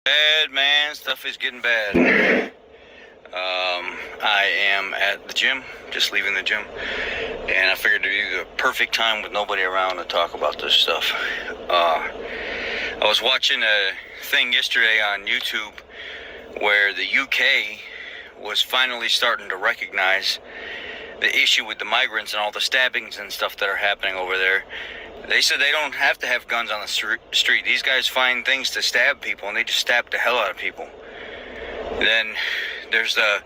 Bad, man. Stuff is getting bad. I am at the gym, just leaving the gym, and I figured it'd be the perfect time with nobody around to talk about this stuff. I was watching a thing yesterday on YouTube where the UK was finally starting to recognize the issue with the migrants and all the stabbings and stuff that are happening over there. They said they don't have to have guns on the street. These guys find things to stab people, and they just stab the hell out of people. Then there's the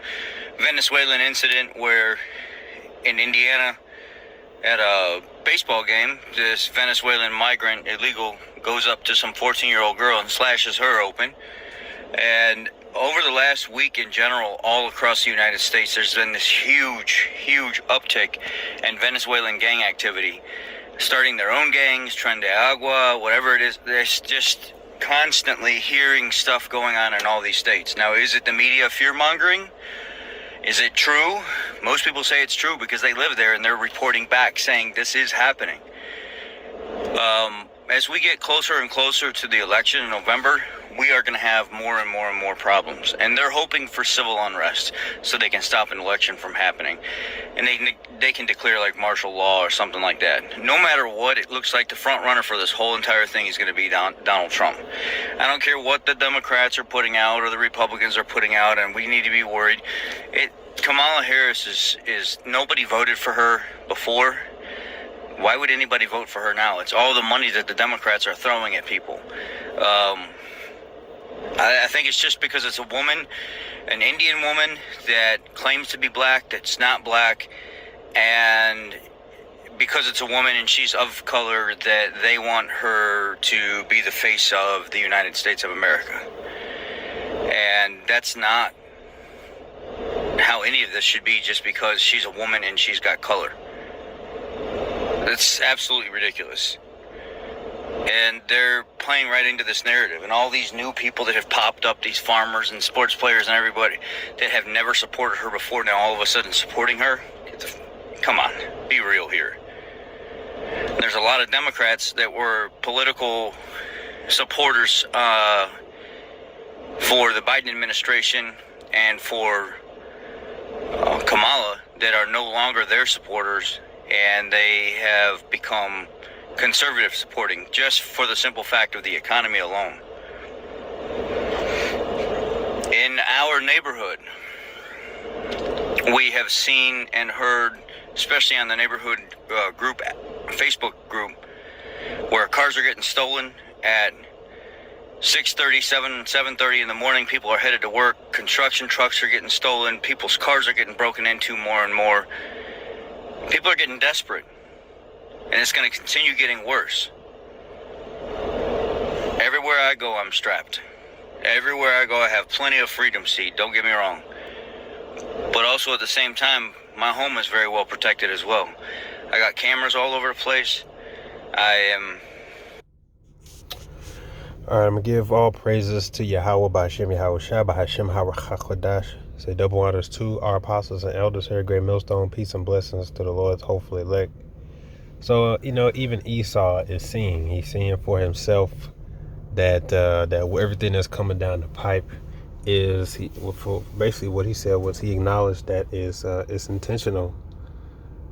Venezuelan incident where in Indiana at a baseball game, this Venezuelan migrant illegal goes up to some 14-year-old girl and slashes her open. And over the last week in general, all across the United States, there's been this huge uptick in Venezuelan gang activity. Starting their own gangs, Tren de Agua, whatever it is. There's just constantly hearing stuff going on in all these states. Now, is it the media fear-mongering? Is it true? Most people say it's true because they live there and they're reporting back saying this is happening. As we get closer and closer to the election in November, we are going to have more and more problems. And they're hoping for civil unrest so they can stop an election from happening. And they can declare like martial law or something like that. No matter what, it looks like the front runner for this whole entire thing is going to be Donald Trump. I don't care what the Democrats are putting out or the Republicans are putting out, and we need to be worried. Kamala Harris is nobody voted for her before. Why would anybody vote for her now? It's all the money that the Democrats are throwing at people. I think it's just because it's a woman, an Indian woman that claims to be black, that's not black, and because it's a woman and she's of color, that they want her to be the face of the United States of America. And that's not how any of this should be just because she's a woman and she's got color. It's absolutely ridiculous. And they're playing right into this narrative. And all these new people that have popped up, these farmers and sports players and everybody that have never supported her before, now all of a sudden supporting her. Come on, be real here. There's a lot of Democrats that were political supporters for the Biden administration and for Kamala that are no longer their supporters, and they have become conservative supporting just for the simple fact of the economy alone. In our neighborhood, we have seen and heard, especially on the neighborhood group, Facebook group, where cars are getting stolen at 6:30, 7:30 in the morning. People are headed to work. Construction trucks are getting stolen. People's cars are getting broken into more and more. People are getting desperate. And it's going to continue getting worse. Everywhere I go, I'm strapped. Everywhere I go, I have plenty of freedom seat. Don't get me wrong. But also at the same time, my home is very well protected as well. I got cameras all over the place. Alright, I'm going to give all praises to Yahweh B'Hashem Yahweh Shai B'Hashem HaRachakodash. Say double honors to our apostles and elders here, great millstone, peace and blessings to the Lord's hopefully elect. So, even Esau is seeing. He's seeing for himself that everything that's coming down the pipe is, basically what he said was he acknowledged that it's intentional.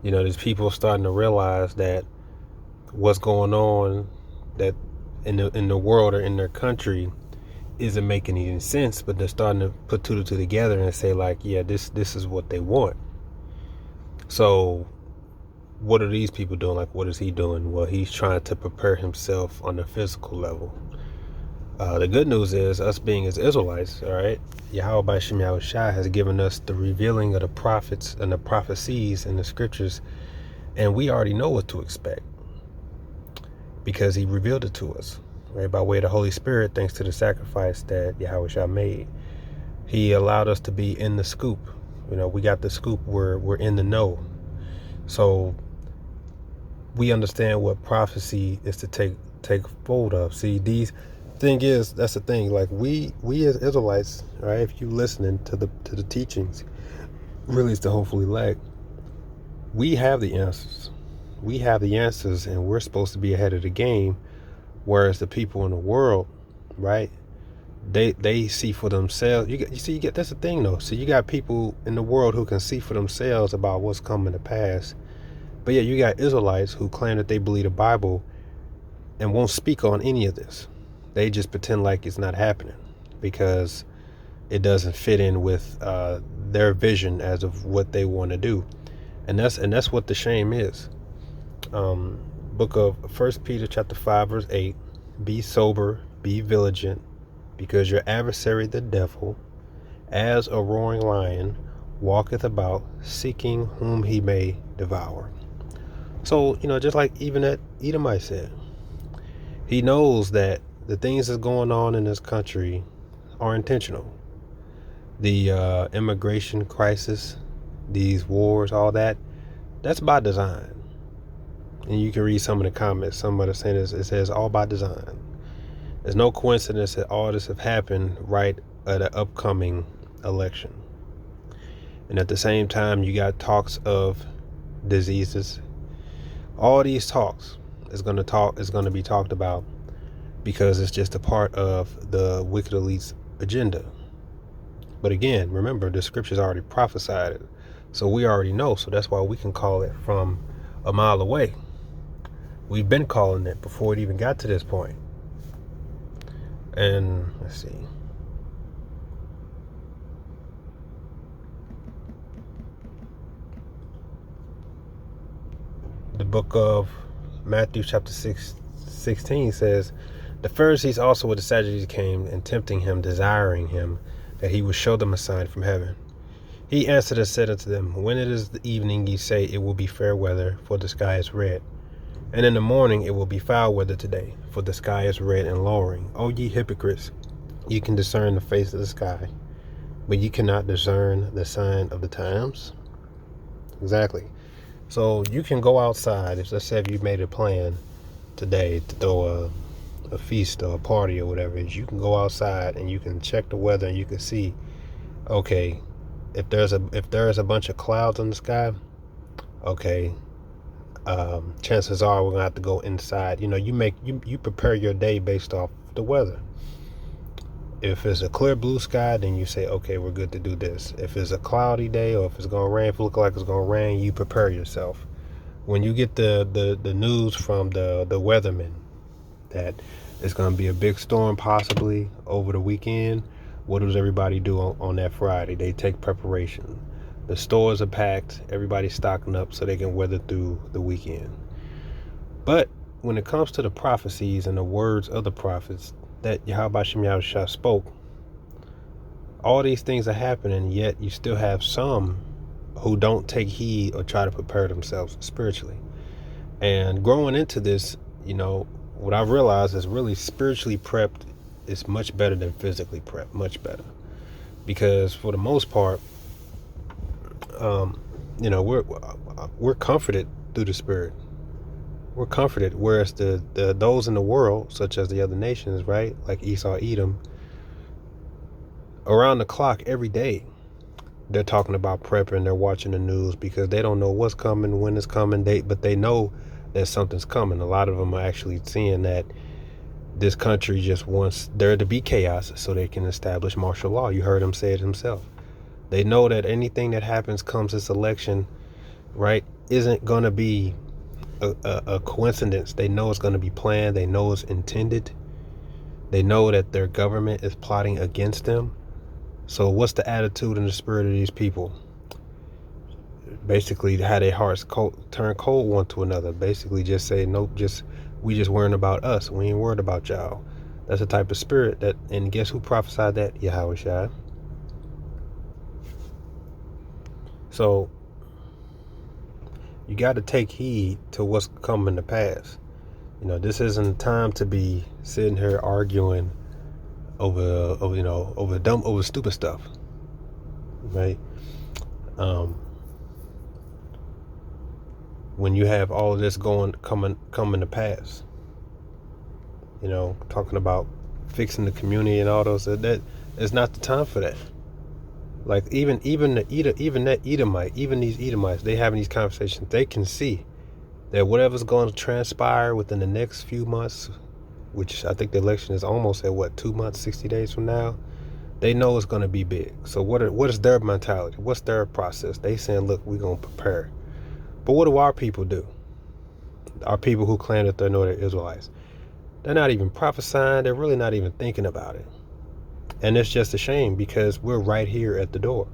These people starting to realize that what's going on, that in the world or in their country isn't making any sense, but they're starting to put two to two together and say like, yeah, this is what they want. So what are these people doing? Like, what is he doing? Well, he's trying to prepare himself on the physical level. The good news is us being as Israelites, all right, Yahweh B'Hashem Yahweh Shai has given us the revealing of the prophets and the prophecies in the scriptures, and we already know what to expect because he revealed it to us, right, by way of the Holy Spirit, thanks to the sacrifice that Yahweh Shai made. He allowed us to be in the scoop. We got the scoop. We're in the know. So we understand what prophecy is to take hold of. See, that's the thing. Like we as Israelites, right? If you listening to the teachings, really, it's the hopefully elect. We have the answers. We have the answers, and we're supposed to be ahead of the game. Whereas the people in the world, right, they see for themselves. You get that's the thing though. So you got people in the world who can see for themselves about what's coming to pass. But yeah, you got Israelites who claim that they believe the Bible and won't speak on any of this. They just pretend like it's not happening because it doesn't fit in with their vision as of what they want to do. And that's what the shame is. Book of 1 Peter chapter 5 verse 8, be sober, be vigilant, because your adversary the devil, as a roaring lion, walketh about, seeking whom he may devour. So, just like even that Edomite said, he knows that the things that's going on in this country are intentional. The immigration crisis, these wars, all that's by design. And you can read some of the comments. Some of the saying it says all by design. There's no coincidence that all this have happened right at an upcoming election. And at the same time, you got talks of diseases. All these talks is going to be talked about because it's just a part of the wicked elite's agenda. But again, remember, the scriptures already prophesied it. So we already know. So that's why we can call it from a mile away. We've been calling it before it even got to this point. And let's see. The book of Matthew chapter 16 says, the Pharisees also with the Sadducees came and tempting him, desiring him that he would show them a sign from heaven. He answered and said unto them, when it is the evening, ye say it will be fair weather, for the sky is red. And in the morning it will be foul weather today, for the sky is red and lowering. O ye hypocrites, you can discern the face of the sky, but you cannot discern the sign of the times. Exactly. So you can go outside. Let's say if you made a plan today to throw a feast or a party or whatever it is, you can go outside and you can check the weather and you can see, okay, if there's a bunch of clouds in the sky, okay, chances are we're gonna have to go inside. You prepare your day based off the weather. If it's a clear blue sky, then you say, okay, we're good to do this. If it's a cloudy day or if it's gonna rain, if it looks like it's gonna rain, you prepare yourself. When you get the news from the weathermen that it's gonna be a big storm possibly over the weekend, what does everybody do on that Friday? They take preparation. The stores are packed, everybody's stocking up so they can weather through the weekend. But when it comes to the prophecies and the words of the prophets that Yahweh Shem Yahushua spoke, all these things are happening, yet you still have some who don't take heed or try to prepare themselves spiritually. And growing into this, what I've realized is really spiritually prepped is much better than physically prepped, much better. Because for the most part, we're comforted through the Spirit. We're comforted, whereas the those in the world, such as the other nations, right, like Esau, Edom, around the clock every day, they're talking about prepping. They're watching the news because they don't know what's coming, when it's coming. But they know that something's coming. A lot of them are actually seeing that this country just wants there to be chaos so they can establish martial law. You heard him say it himself. They know that anything that happens comes this election, right, isn't going to be a coincidence. They know it's going to be planned. They know it's intended. They know that their government is plotting against them. So what's the attitude and the spirit of these people? Basically, how their hearts turn cold one to another. Basically, just say, nope, we just worrying about us. We ain't worried about y'all. That's the type of spirit that, and guess who prophesied that? Yahweh Shai. So you got to take heed to what's coming to pass. This isn't time to be sitting here arguing over stupid stuff, right? When you have all of this coming to pass, talking about fixing the community and all those, that it's not the time for that. Like even that Edomite, even these Edomites, they having these conversations. They can see that whatever's going to transpire within the next few months, which I think the election is almost at what, 2 months, 60 days from now. They know it's going to be big. So what is their mentality? What's their process? They saying, look, we're going to prepare. But what do our people do? Our people who claim that they're Northern Israelites. They're not even prophesying. They're really not even thinking about it. And it's just a shame because we're right here at the door.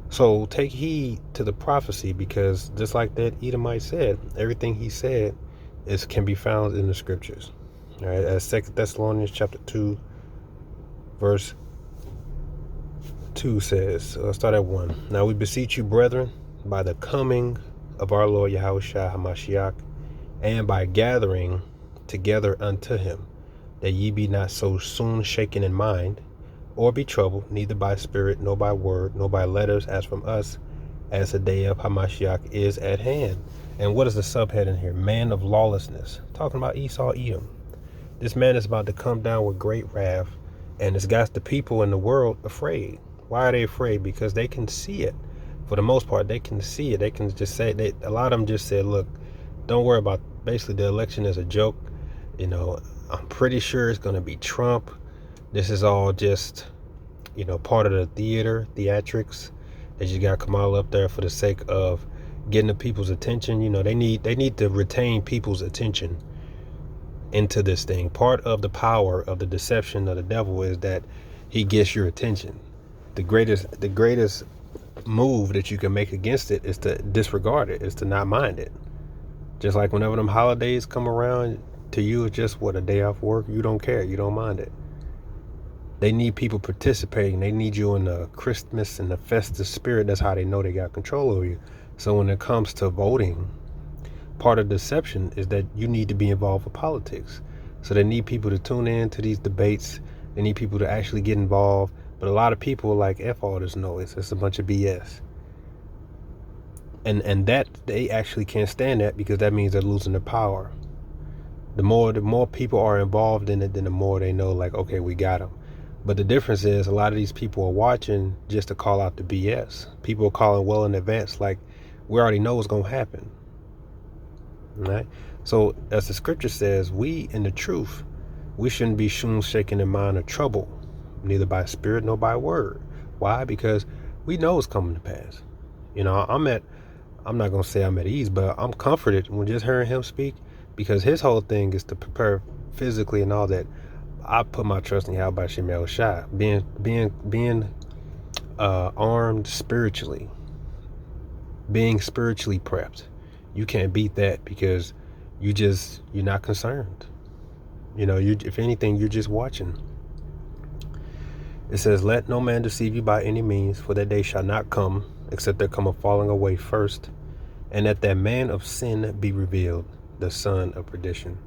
So take heed to the prophecy, because just like that Edomite said, everything he said can be found in the scriptures. All right, as 2 Thessalonians chapter 2, verse 2 says, let's start at 1. Now we beseech you, brethren, by the coming of our Lord Yahushua HaMashiach, and by gathering together unto him, that ye be not so soon shaken in mind, or be troubled, neither by spirit, nor by word, nor by letters, as from us, as the day of Hamashiach is at hand. And what is the subheading here? Man of lawlessness. Talking about Esau, Edom. This man is about to come down with great wrath, and it's got the people in the world afraid. Why are they afraid? Because they can see it. For the most part, they can see it. They can just say, a lot of them just said, look, don't worry about, basically the election is a joke. You know, I'm pretty sure it's going to be Trump. This is all just, part of the theatrics. They just got Kamala up there for the sake of getting the people's attention. They need to retain people's attention into this thing. Part of the power of the deception of the devil is that he gets your attention. The greatest move that you can make against it is to disregard it, is to not mind it. Just like whenever them holidays come around, to you it's just a day off work. You don't care, you don't mind it. They need people participating. They need you in the Christmas and the festive spirit. That's how they know they got control over you. So when it comes to voting, part of deception is that you need to be involved with politics. So they need people to tune in to these debates. They need people to actually get involved. But a lot of people are like, F all this noise. It's a bunch of BS. And that they actually can't stand that, because that means they're losing their power. The more people are involved in it, then the more they know, like, okay, we got them. But the difference is, a lot of these people are watching just to call out the BS. People are calling well in advance, like, we already know what's going to happen. Right? So, as the scripture says, we, in the truth, we shouldn't be soon shaken in mind or trouble, neither by spirit nor by word. Why? Because we know it's coming to pass. I'm not going to say I'm at ease, but I'm comforted when just hearing him speak, because his whole thing is to prepare physically and all that. I put my trust in Yahweh Shem Shai, being armed spiritually, being spiritually prepped. You can't beat that, because you're not concerned. If anything, you're just watching. It says, let no man deceive you by any means, for that day shall not come, except there come a falling away first, and that man of sin be revealed, the son of perdition,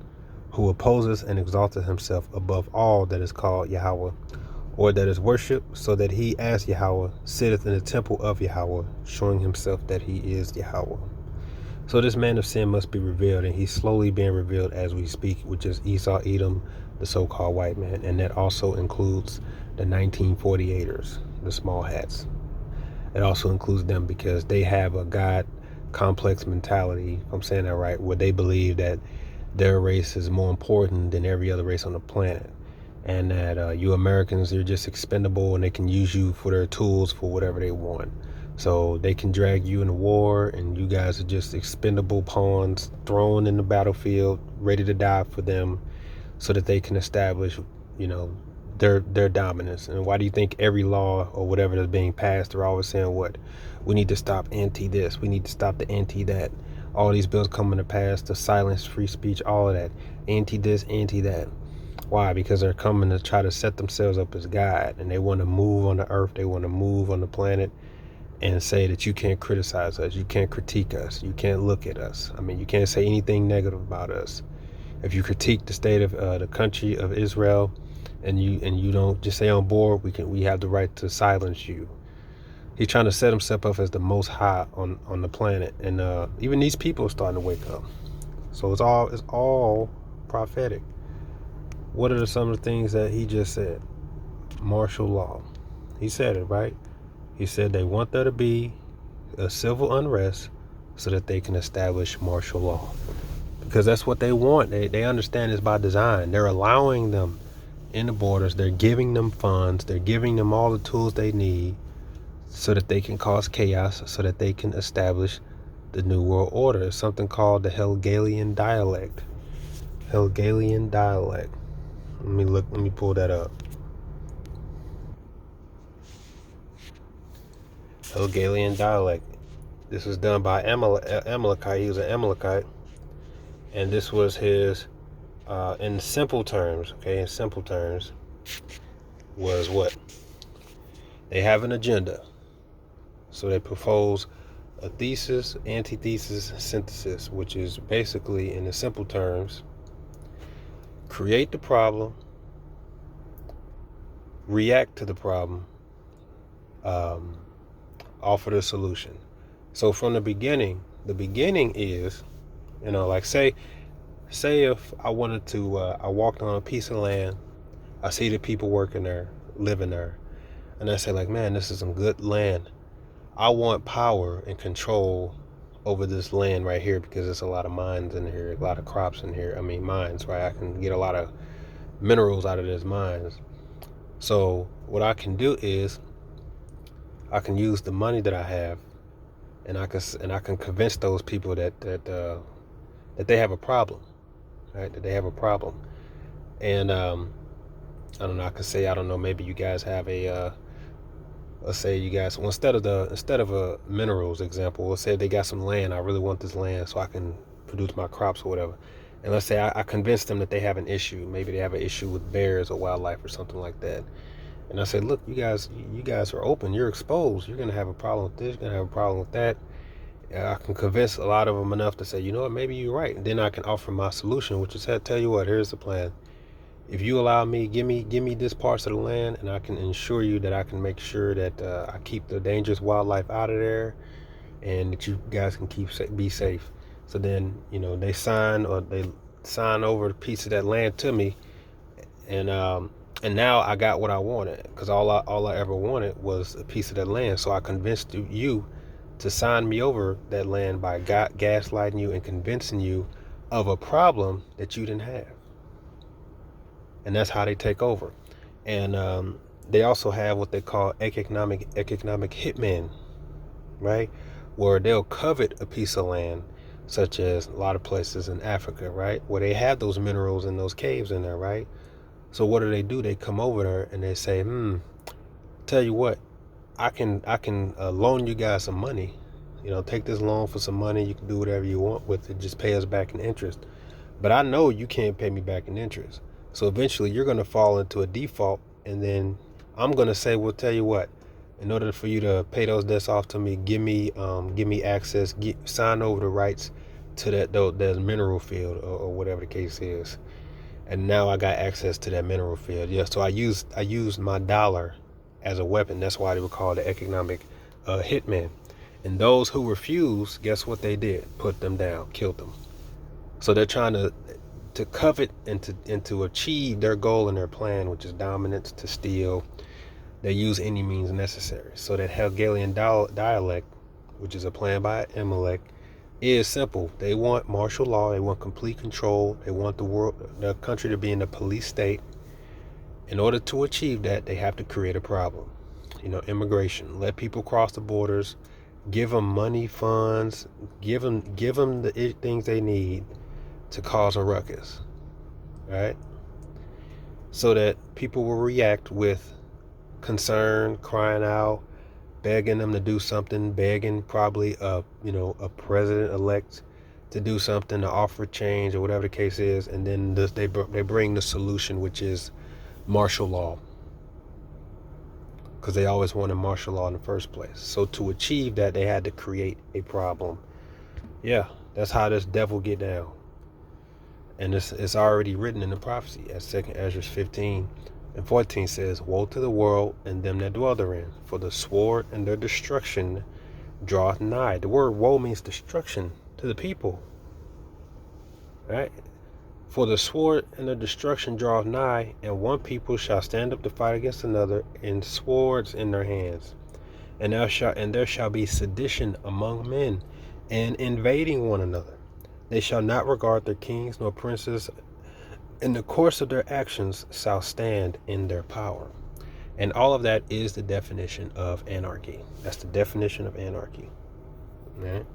who opposes and exalteth himself above all that is called Yahweh, or that is worshipped, so that he, as Yahweh, sitteth in the temple of Yahweh, showing himself that he is Yahweh. So this man of sin must be revealed, and he's slowly being revealed as we speak, which is Esau, Edom, the so-called white man. And that also includes the 1948ers, the small hats. It also includes them because they have a God complex mentality, if I'm saying that right, where they believe that their race is more important than every other race on the planet, and that you Americans, you're just expendable, and they can use you for their tools for whatever they want. So they can drag you in a war, and you guys are just expendable pawns thrown in the battlefield, ready to die for them, so that they can establish, their dominance. And why do you think every law or whatever that's being passed, they're always saying what? We need to stop anti this, we need to stop the anti that. All these bills coming to pass to silence free speech, all of that. Anti this, anti that. Why? Because they're coming to try to set themselves up as God, and they want to move on the earth, they want to move on the planet, and say that you can't criticize us, you can't critique us, you can't look at us. I mean, you can't say anything negative about us. If you critique the state of the country of Israel, and you don't just say on board, we have the right to silence you. He's trying to set himself up as the most high on the planet, and even these people are starting to wake up. So it's all prophetic. What are some of the things that he just said? Martial law. He said it, right? He said they want there to be a civil unrest so that they can establish martial law. because that's what they want. They understand it's by design. They're allowing them in the borders. They're giving them funds. They're giving them all the tools they need so that they can cause chaos, so that they can establish the New World Order. It's something called the Hegelian dialect. Hegelian dialect. Let me pull that up. Hegelian dialect. This was done by Amalekite. He was an Amalekite. And this was his, in simple terms, was what? They have an agenda. So they propose a thesis, antithesis, synthesis, which is basically, in the simple terms, create the problem, react to the problem, offer the solution. So from the beginning is, like say if I wanted to, I walked on a piece of land, I see the people working there, living there, and I say like, man, this is some good land. I want power and control over this land right here because there's a lot of mines in here, a lot of crops in here. I mean, mines, right? I can get a lot of minerals out of these mines. So what I can do is I can use the money that I have, and I can convince those people that they have a problem, right? That they have a problem, and I don't know. I can say, I don't know. Maybe you guys have a let's say you guys, well, instead of a minerals example, let's say they got some land. I really want this land so I can produce my crops or whatever. And let's say I convince them that they have an issue. Maybe they have an issue with bears or wildlife or something like that. And I say, look, you guys are open. You're exposed. You're gonna have a problem with this. You're gonna have a problem with that. And I can convince a lot of them enough to say, you know what, maybe you're right. And then I can offer my solution, which is, tell you what, here's the plan. If you allow me, give me this parts of the land, and I can ensure you that I can make sure that I keep the dangerous wildlife out of there, and that you guys can be safe. So then, they sign over a piece of that land to me, and now I got what I wanted, because all I ever wanted was a piece of that land. So I convinced you to sign me over that land by gaslighting you and convincing you of a problem that you didn't have. And that's how they take over. And they also have what they call economic hitmen, right? Where they'll covet a piece of land, such as a lot of places in Africa, right? Where they have those minerals in those caves in there, right? So what do? They come over there and they say, tell you what, I can loan you guys some money. Take this loan for some money. You can do whatever you want with it. Just pay us back in interest. But I know you can't pay me back in interest. So eventually you're going to fall into a default, and then I'm going to say, well, tell you what, in order for you to pay those debts off to me, give me access, sign over the rights to that mineral field or whatever the case is. And now I got access to that mineral field. Yeah, so I used my dollar as a weapon. That's why they were called the economic hitmen. And those who refused, guess what they did? Put them down, killed them. So they're trying to covet and to achieve their goal and their plan, which is dominance, to steal. They use any means necessary. So that Hegelian dialect, which is a plan by Amalek, is simple. They want martial law. They want complete control. They want the country to be in a police state. In order to achieve that, they have to create a problem. Immigration. Let people cross the borders. Give them money, funds. Give them the things they need to cause a ruckus, right? So that people will react with concern, crying out, begging them to do something, begging probably a president-elect to do something, to offer change or whatever the case is, and then they bring the solution, which is martial law, because they always wanted martial law in the first place. So to achieve that, they had to create a problem. Yeah, that's how this devil get down. And it's already written in the prophecy, as 2 Ezra 15:14 says, woe to the world and them that dwell therein, for the sword and their destruction draweth nigh. The word woe means destruction to the people, right? For the sword and their destruction draweth nigh, and one people shall stand up to fight against another, and swords in their hands. And there shall be sedition among men, and invading one another. They shall not regard their kings nor princes. In the course of their actions shall stand in their power. And all of that is the definition of anarchy. That's the definition of anarchy, right?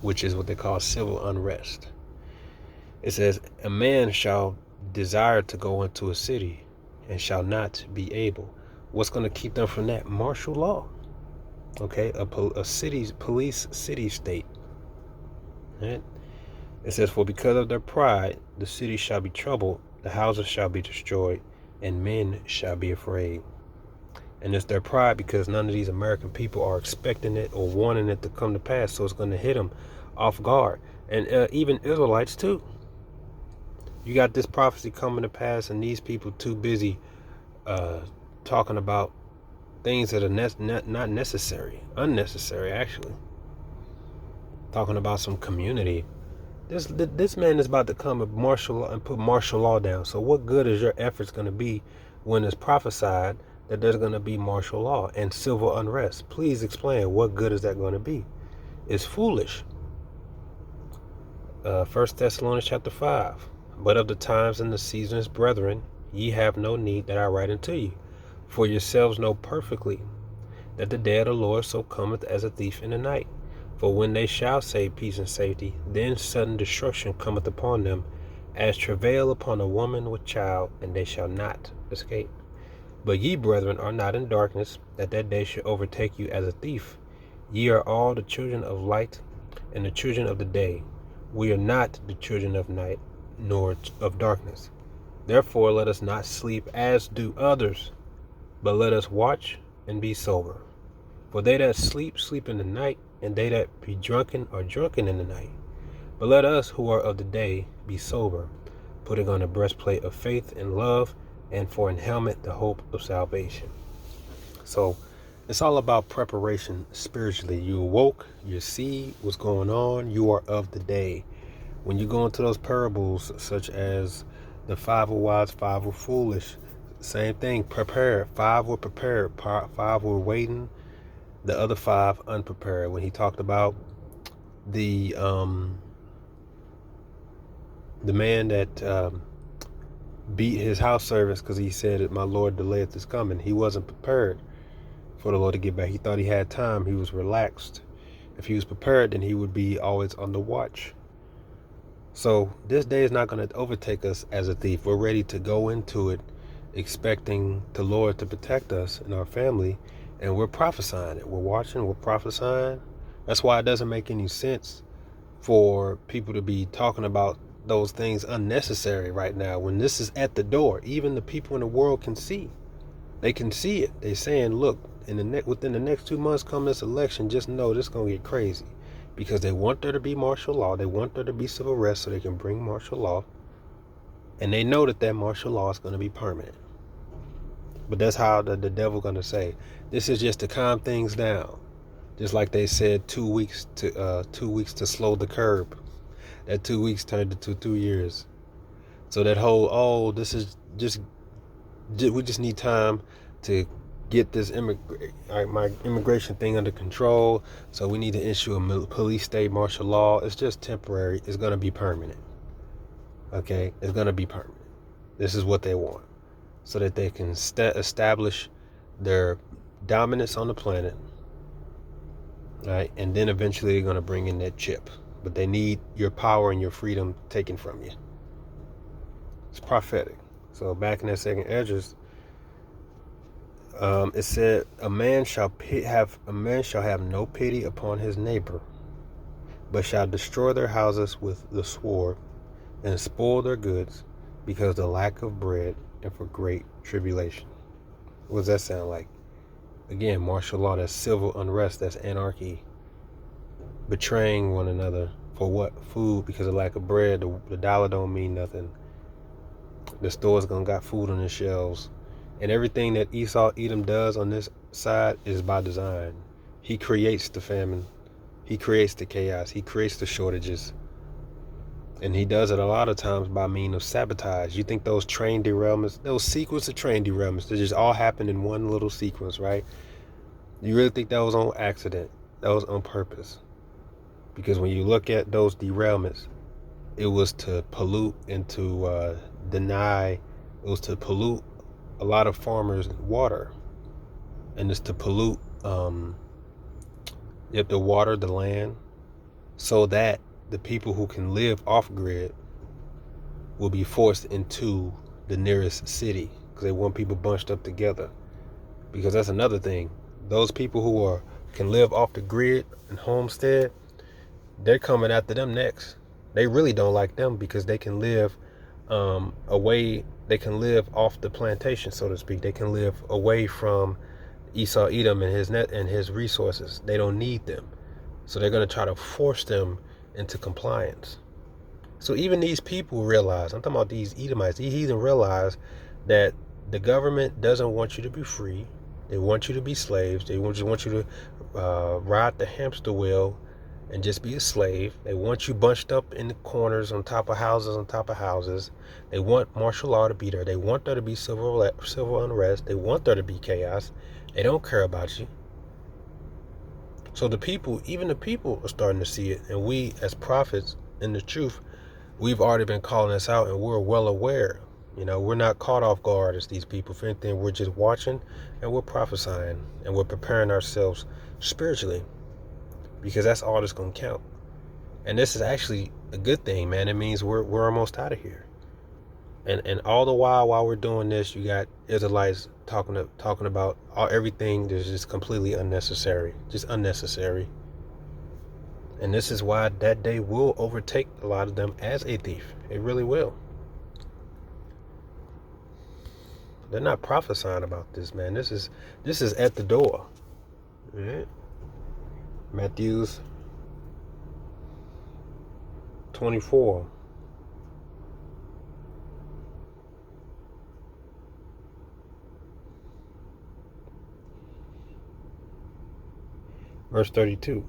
Which is what they call civil unrest. It says, a man shall desire to go into a city and shall not be able. What's going to keep them from that? Martial law. Okay, a city's police city state. Right? It says, for because of their pride, the city shall be troubled, the houses shall be destroyed, and men shall be afraid. And it's their pride because none of these American people are expecting it or wanting it to come to pass. So it's going to hit them off guard. And even Israelites too. You got this prophecy coming to pass and these people too busy talking about things that are not necessary. Unnecessary, actually. Talking about some community. This man is about to come and put martial law down. So what good is your efforts going to be when it's prophesied that there's going to be martial law and civil unrest? Please explain, what good is that going to be? It's foolish. 1 Thessalonians chapter 5. But of the times and the seasons, brethren, ye have no need that I write unto you. For yourselves know perfectly that the day of the Lord so cometh as a thief in the night. For when they shall say peace and safety, then sudden destruction cometh upon them, as travail upon a woman with child, and they shall not escape. But ye, brethren, are not in darkness, that day should overtake you as a thief. Ye are all the children of light and the children of the day. We are not the children of night, nor of darkness. Therefore let us not sleep as do others, but let us watch and be sober. For they that sleep, sleep in the night, and they that be drunken are drunken in the night. But let us who are of the day be sober, putting on the breastplate of faith and love, and for an helmet the hope of salvation. So it's all about preparation spiritually. You awoke, you see what's going on, you are of the day. When you go into those parables such as the 5 were wise, 5 were foolish, same thing, prepared. 5 were prepared, 5 were waiting, the other 5 unprepared. When he talked about the man that beat his house servants because he said that my Lord delayeth his coming. He wasn't prepared for the Lord to get back. He thought he had time. He was relaxed. If he was prepared, then he would be always on the watch. So this day is not going to overtake us as a thief. We're ready to go into it expecting the Lord to protect us and our family, and we're prophesying it. We're watching, we're prophesying. That's why it doesn't make any sense for people to be talking about those things unnecessary right now when this is at the door. Even the people in the world can see. They can see it. They're saying, look, within the next 2 months come this election, just know this is going to get crazy. Because they want there to be martial law. They want there to be civil arrest so they can bring martial law. And they know that martial law is going to be permanent. But that's how the devil going to say, this is just to calm things down. Just like they said 2 weeks to slow the curve. That 2 weeks turned into 2 years. So that whole, this is we just need time to get this my immigration thing under control. So we need to issue a police state martial law. It's just temporary. It's going to be permanent. Okay? It's going to be permanent. This is what they want. So that they can establish their dominance on the planet. Right? And then eventually they're going to bring in that chip. But they need your power and your freedom taken from you. It's prophetic. So back in that second Esdras, it said, a man shall have no pity upon his neighbor, but shall destroy their houses with the sword, and spoil their goods, because of the lack of bread and for great tribulation. What does that sound like? Again, martial law. That's civil unrest. That's anarchy. Betraying one another for what? Food, because of lack of bread. The dollar don't mean nothing. The store's gonna got food on the shelves. And everything that Esau, Edom does on this side is by design. He creates the famine. He creates the chaos. He creates the shortages. And he does it a lot of times by means of sabotage. You think those train derailments, those sequence of train derailments, they just all happen in one little sequence, right? You really think that was on accident? That was on purpose? Because when you look at those derailments, it was to pollute and to deny, it was to pollute a lot of farmers' water, and it's to pollute you have to water the land so that the people who can live off grid will be forced into the nearest city because they want people bunched up together. Because that's another thing. Those people who can live off the grid and homestead, they're coming after them next. They really don't like them because they can live away. They can live off the plantation, so to speak. They can live away from Esau, Edom, and his resources. They don't need them, so they're going to try to force them into compliance. So even these people realize, I'm talking about these Edomites, these heathen realize that the government doesn't want you to be free. They want you to be slaves. They just want you to ride the hamster wheel and just be a slave. They want you bunched up in the corners on top of houses. They want martial law to be there. They want there to be civil unrest. They want there to be chaos. They don't care about you. So the people, even the people are starting to see it. And we as prophets in the truth, we've already been calling this out and we're well aware. You know, we're not caught off guard as these people. If anything, we're just watching and we're prophesying and we're preparing ourselves spiritually, because that's all that's going to count. And this is actually a good thing, man. It means we're almost out of here. And all the while we're doing this, you got Israelites talking about everything that's just completely unnecessary, just unnecessary. And this is why that day will overtake a lot of them as a thief. It really will. They're not prophesying about this, man. This is at the door. All right? Matthew's 24. Verse 32.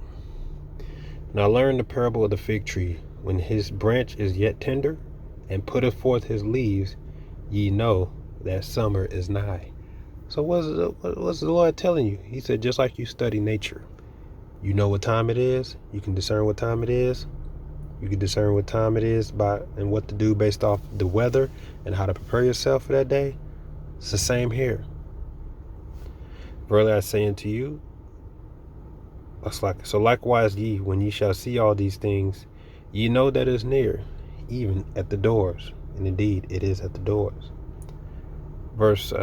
Now learn the parable of the fig tree. When his branch is yet tender, and putteth forth his leaves, ye know that summer is nigh. So what's the Lord telling you? He said, just like you study nature, you know what time it is. You can discern what time it is. You can discern what time it is and what to do based off the weather and how to prepare yourself for that day. It's the same here. Verily I say unto you, so likewise ye, when ye shall see all these things, ye know that it is near, even at the doors. And indeed, it is at the doors. Verse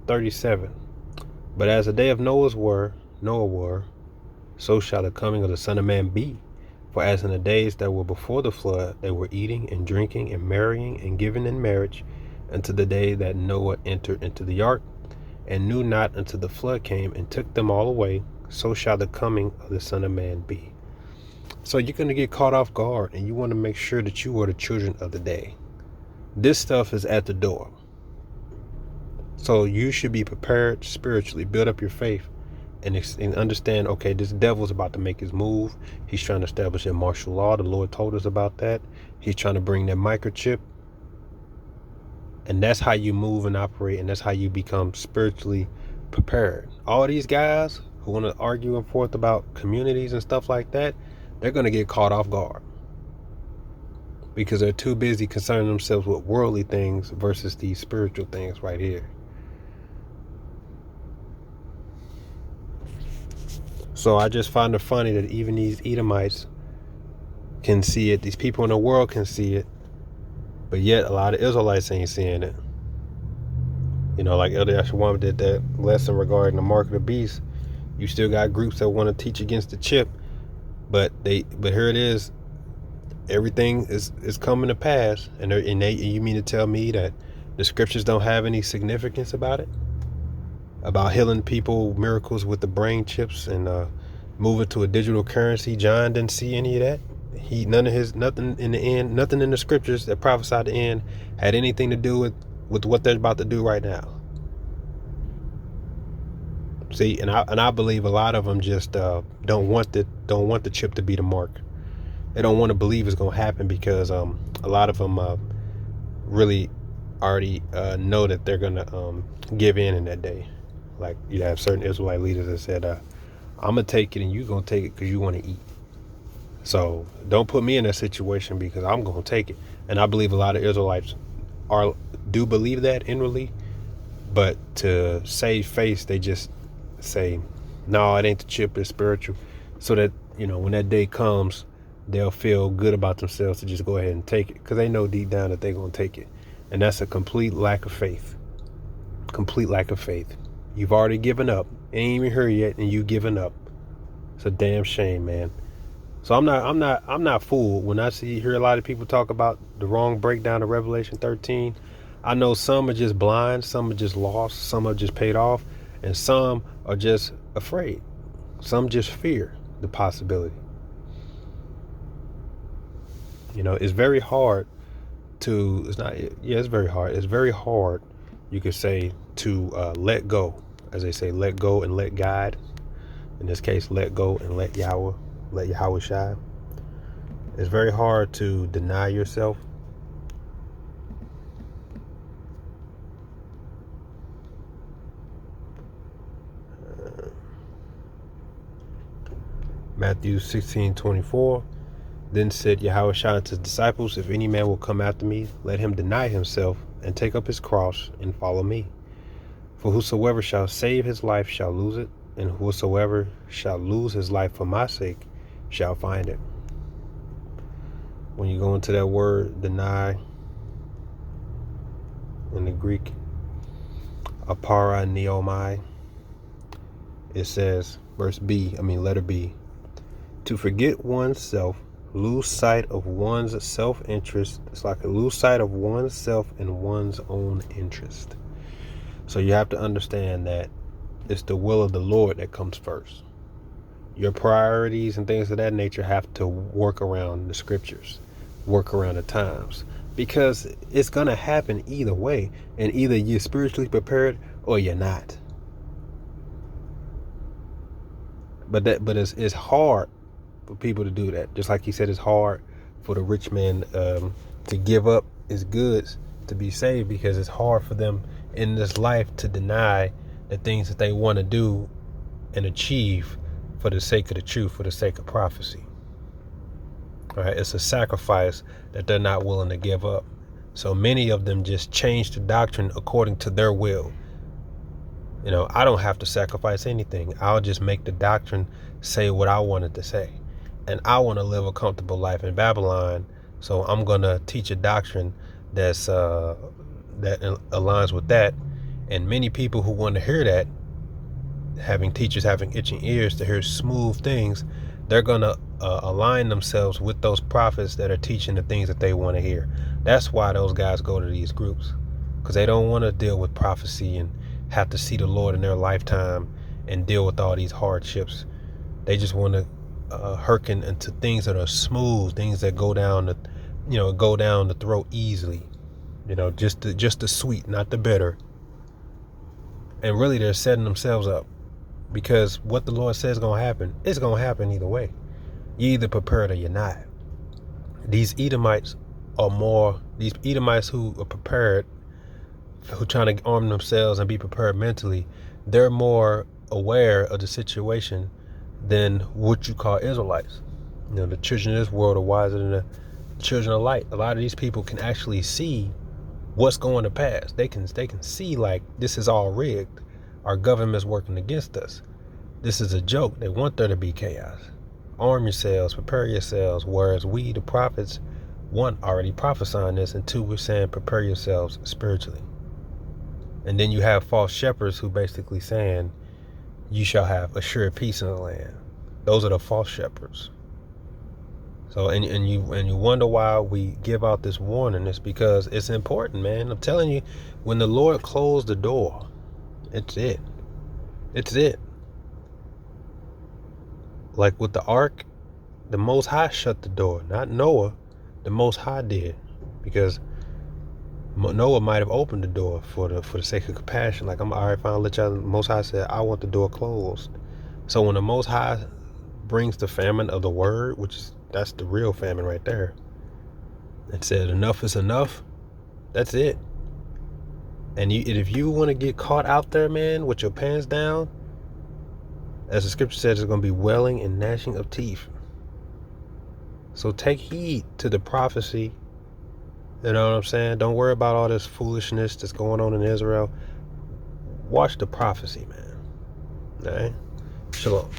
37. But as the day of Noah were, so shall the coming of the Son of Man be. For as in the days that were before the flood, they were eating and drinking and marrying and giving in marriage, unto the day that Noah entered into the ark, and knew not until the flood came and took them all away. So shall the coming of the Son of Man be. So you're going to get caught off guard, and you want to make sure that you are the children of the day. This stuff is at the door. So you should be prepared spiritually, build up your faith, and understand, okay, this devil's about to make his move. He's trying to establish a martial law. The Lord told us about that. He's trying to bring that microchip. And that's how you move and operate, and that's how you become spiritually prepared. All these guys who want to argue and forth about communities and stuff like that, they're going to get caught off guard because they're too busy concerning themselves with worldly things versus these spiritual things right here. So I just find it funny that even these Edomites can see it. These people in the world can see it, but yet a lot of Israelites ain't seeing it. You know, like Elder Yashawam did that lesson regarding the mark of the beast. You still got groups that want to teach against the chip, but here it is. Everything is coming to pass, and you mean to tell me that the scriptures don't have any significance about it? About healing people, miracles with the brain chips, and moving to a digital currency. John didn't see any of that. Nothing in the end, nothing in the scriptures that prophesied the end had anything to do with what they're about to do right now. See, and I believe a lot of them just don't want the chip to be the mark. They don't want to believe it's going to happen because a lot of them really already know that they're going to give in that day. Like, you have certain Israelite leaders that said, I'm going to take it and you're going to take it because you want to eat. So don't put me in that situation, because I'm going to take it. And I believe a lot of Israelites do believe that inwardly, but to save face, they just say, no, it ain't the chip, it's spiritual. So that, when that day comes, they'll feel good about themselves to just go ahead and take it, because they know deep down that they're going to take it. And that's a complete lack of faith. Complete lack of faith. You've already given up. Ain't even here yet, and you giving up. It's a damn shame, man. So I'm not fooled when I hear a lot of people talk about the wrong breakdown of Revelation 13. I know some are just blind, some are just lost, some are just paid off, and some are just afraid. Some just fear the possibility. It's very hard it's very hard. It's very hard, you could say, to let go. As they say, let go and let God. In this case, let go and let Yahweh shine. It's very hard to deny yourself. Matthew 16:24. Then said Yahweh to his disciples, if any man will come after me, let him deny himself and take up his cross and follow me. For whosoever shall save his life shall lose it, and whosoever shall lose his life for my sake shall find it. When you go into that word deny in the Greek, aparaneomai, it says, letter B, to forget oneself, lose sight of one's self-interest. It's like a lose sight of oneself and one's own interest. So you have to understand that it's the will of the Lord that comes first. Your priorities and things of that nature have to work around the scriptures, work around the times, because it's going to happen either way, and either you're spiritually prepared or you're not. But it's hard for people to do that. Just like he said, it's hard for the rich man to give up his goods to be saved, because it's hard for them in this life to deny the things that they want to do and achieve for the sake of the truth, for the sake of prophecy. All right, it's a sacrifice that they're not willing to give up. So many of them just change the doctrine according to their will. I don't have to sacrifice anything. I'll just make the doctrine say what I want it to say. And I want to live a comfortable life in Babylon, so I'm going to teach a doctrine that aligns with that. And many people who want to hear that, having teachers having itching ears to hear smooth things, they're going to align themselves with those prophets that are teaching the things that they want to hear. That's why those guys go to these groups, because they don't want to deal with prophecy and have to see the Lord in their lifetime and deal with all these hardships. They just want to hearken into things that are smooth, things that go down the throat easily. Just the sweet, not the bitter. And really, they're setting themselves up, because what the Lord says is going to happen, it's going to happen either way. You're either prepared or you're not. These Edomites who are prepared, who trying to arm themselves and be prepared mentally, they're more aware of the situation than what you call Israelites. The children of this world are wiser than the children of light. A lot of these people can actually see what's going to pass. They can see, like, this is all rigged. Our government's working against us. This is a joke. They want there to be chaos. Arm yourselves, prepare yourselves. Whereas we, the prophets, one, already prophesying this, and two, we're saying prepare yourselves spiritually. And then you have false shepherds who basically saying you shall have assured peace in the land. Those are the false shepherds. So and you wonder why we give out this warning. It's because it's important, man. I'm telling you, when the Lord closed the door, it's it. Like with the ark, the Most High shut the door, not Noah. The Most High did, because Noah might have opened the door for the sake of compassion. Like, I'm all right, fine, let y'all. The Most High said, I want the door closed. So when the Most High brings the famine of the word, that's the real famine right there, and said enough is enough, that's it. And if you want to get caught out there, man, with your pants down, as the scripture says, there's going to be wailing and gnashing of teeth. So take heed to the prophecy. You know what I'm saying? Don't worry about all this foolishness that's going on in Israel. Watch the prophecy, man. All right? Shalom.